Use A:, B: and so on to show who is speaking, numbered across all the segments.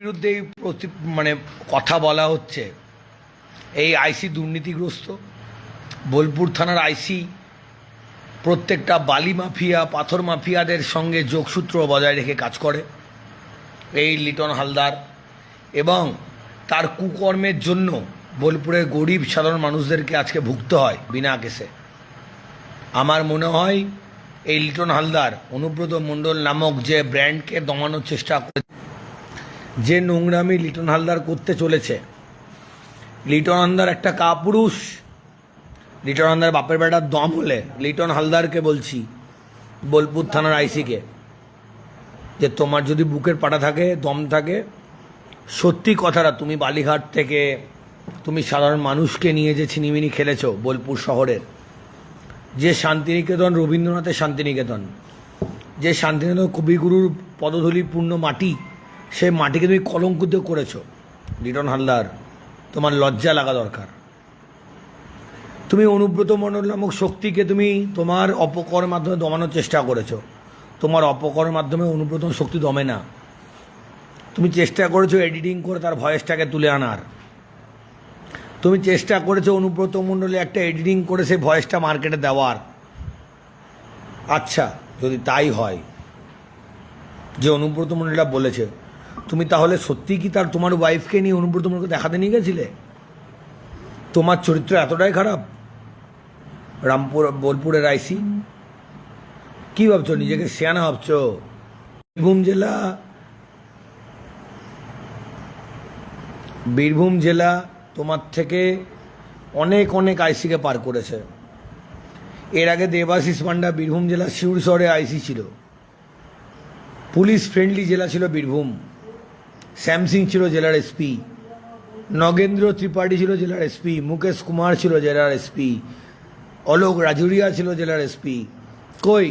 A: বিরুদ্ধে মানে কথা বলা হচ্ছে, এই আইসি দুর্নীতিগ্রস্ত। বোলপুর থানার আইসি প্রত্যেকটা বালি মাফিয়া, পাথর মাফিয়াদের সঙ্গে যোগসূত্র বজায় রেখে কাজ করে। এই লিটন হালদার এবং তার কুকর্মের জন্য বোলপুরের গরিব সাধারণ মানুষদেরকে আজকে ভুগতে হয় বিনা কেসে। আমার মনে হয় এই লিটন হালদার অনুব্রত মণ্ডল নামক যে ব্র্যান্ডকে দমানোর চেষ্টা করে, যে নোংরামি লিটন হালদার করতে চলেছে। লিটন হালদার একটা কাপুরুষ। লিটন হালদার বাপের বেটার দম হলে লিটন হালদারকে বলছি, বোলপুর থানার আইসিকে, যে তোমার যদি বুকের পাটা থাকে, দম থাকে, সত্যি কথাটা, তুমি বালিঘাট থেকে তুমি সাধারণ মানুষকে নিয়ে যে ছিনিমিনি খেলেছো বোলপুর শহরের, যে শান্তিনিকেতন, রবীন্দ্রনাথের শান্তিনিকেতন, যে শান্তিনিকেতন কবিগুরুর পদধূলিপূর্ণ মাটি, সেই মাটিকে তুমি কলঙ্কিত করেছো। লিটন হালদার, তোমার লজ্জা লাগা দরকার। তুমি অনুব্রত মণ্ডল নামক শক্তিকে তুমি তোমার অপকর্মের মাধ্যমে দমানোর চেষ্টা করেছো। তোমার অপকর্মের মাধ্যমে অনুব্রত শক্তি দমে না। তুমি চেষ্টা করেছো এডিটিং করে তার ভয়েসটাকে তুলে আনার। তুমি চেষ্টা করেছো অনুব্রত মণ্ডলে একটা এডিটিং করে সেই ভয়েসটা মার্কেটে দেওয়ার। আচ্ছা, যদি তাই হয় যে অনুব্রত মণ্ডলটা বলেছে, তুমি তাহলে সত্যি কি তার তোমার ওয়াইফকে নিয়ে অনুব্রত মণ্ডলকে দেখাতে নিয়ে গেছিলে? তোমার চরিত্র এতটাই খারাপ? বোলপুরের আইসি, কি ভাবছো? নিজেকে সিয়ানা ভাবছো? বীরভূম জেলা তোমার থেকে অনেক অনেক আইসিকে পার করেছে। এর আগে দেবাশিস পান্ডা বীরভূম জেলা শিউর শহরে আইসি ছিল। পুলিশ ফ্রেন্ডলি জেলা ছিল বীরভূম। শ্যাম সিং ছিল জেলার এসপি, নগেন্দ্র ত্রিপাঠী ছিল জেলার এসপি, মুকেশ কুমার ছিল জেলার এসপি, অলোক রাজুরিয়া ছিল জেলার এসপি। কই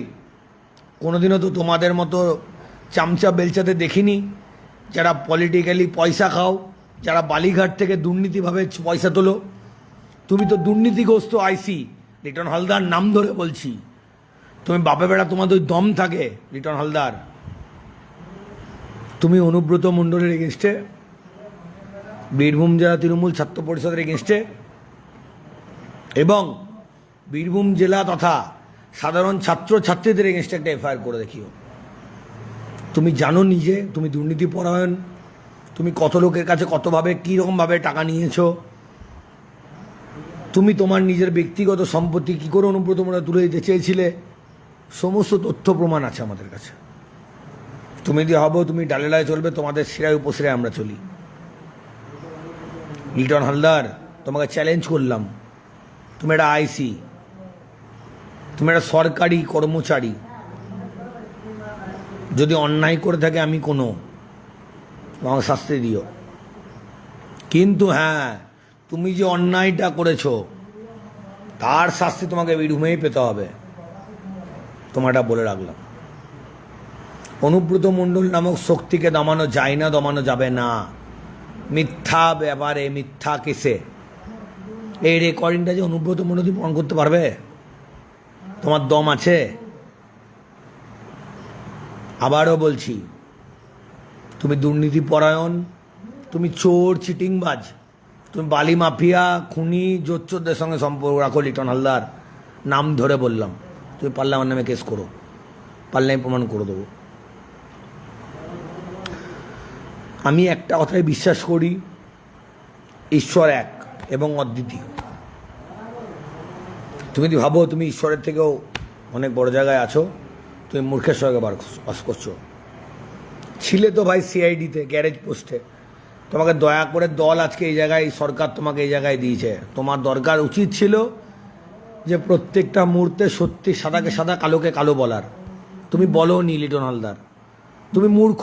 A: কোনোদিনও তো তোমাদের মতো চামচা বেলচাতে দেখিনি, যারা পলিটিক্যালি পয়সা খাও, যারা বালিঘাট থেকে দুর্নীতিভাবে পয়সা তোলো। তুমি তো দুর্নীতিগ্রস্ত আইসি লিটন হালদার, নাম ধরে বলছি। তুমি বাপে বেড়া, তোমাদের ওই দম থাকে লিটন হালদার। তুমি অনুব্রত মণ্ডলের এগেনস্টে, বীরভূম জেলা তৃণমূল ছাত্র পরিষদের এগেনস্টে এবং বীরভূম জেলা তথা সাধারণ ছাত্র ছাত্রীদের এগেনস্টে একটা এফআইআর করে দেখিও। তুমি জানো নিজে তুমি দুর্নীতি পরায়ণ, তুমি কত লোকের কাছে কতভাবে কীরকমভাবে টাকা নিয়েছো। তুমি তোমার নিজের ব্যক্তিগত সম্পত্তি কী করে অনুব্রত মণ্ডল তুলে দিতে চেয়েছিলে, সমস্ত তথ্য প্রমাণ আছে আমাদের কাছে। তুমি যদি ভাবো তুমি ডালে ডালে চলবে, তোমাদের শিরায় উপশিরায় আমরা চলি। লিটন হালদার, তোমাকে চ্যালেঞ্জ করলাম। তুমি একটা আইসি, তুমি একটা সরকারি কর্মচারী। যদি অন্যায় করে থাকে আমি কোনো, আমাকে শাস্তি দিও। কিন্তু হ্যাঁ, তুমি যে অন্যায়টা করেছো তার শাস্তি তোমাকে বীরভূমেই পেতে হবে। তোমারটা বলে রাখলাম। অনুব্রত মণ্ডল নামক শক্তিকে দমানো যায় না, দমানো যাবে না। মিথ্যা ব্যাপারে, মিথ্যা কেসে এই রেকর্ডিংটা যে অনুব্রত মণ্ডল তুমি প্রমাণ করতে পারবে? তোমার দম আছে? আবারও বলছি, তুমি দুর্নীতি পরায়ণ, তুমি চোর, চিটিংবাজ, তুমি বালি মাফিয়া, খুনি, জোচ্চোরদের সঙ্গে সম্পর্ক রাখো লিটন হালদার। নাম ধরে বললাম। তুমি পারলে আমার নামে কেস করো, পারলে আমি প্রমাণ করে দেবো। আমি একটা কথায় বিশ্বাস করি, ঈশ্বর এক এবং অদ্বিতীয়। তুমি যদি ভাবো তুমি ঈশ্বরের থেকেও অনেক বড় জায়গায় আছো, তুমি মূর্খের সঙ্গে বাস করছো। ছিলে তো ভাই সিআইডিতে, গ্যারেজ পোস্টে। তোমাকে দয়া করে দল আজকে এই জায়গায়, সরকার তোমাকে এই জায়গায় দিয়েছে। তোমার দরকার উচিত ছিল যে প্রত্যেকটা মুহূর্তে সত্যি সাদাকে সাদা, কালোকে কালো বলার। তুমি বলো নি লিটন হালদার, তুমি মূর্খ।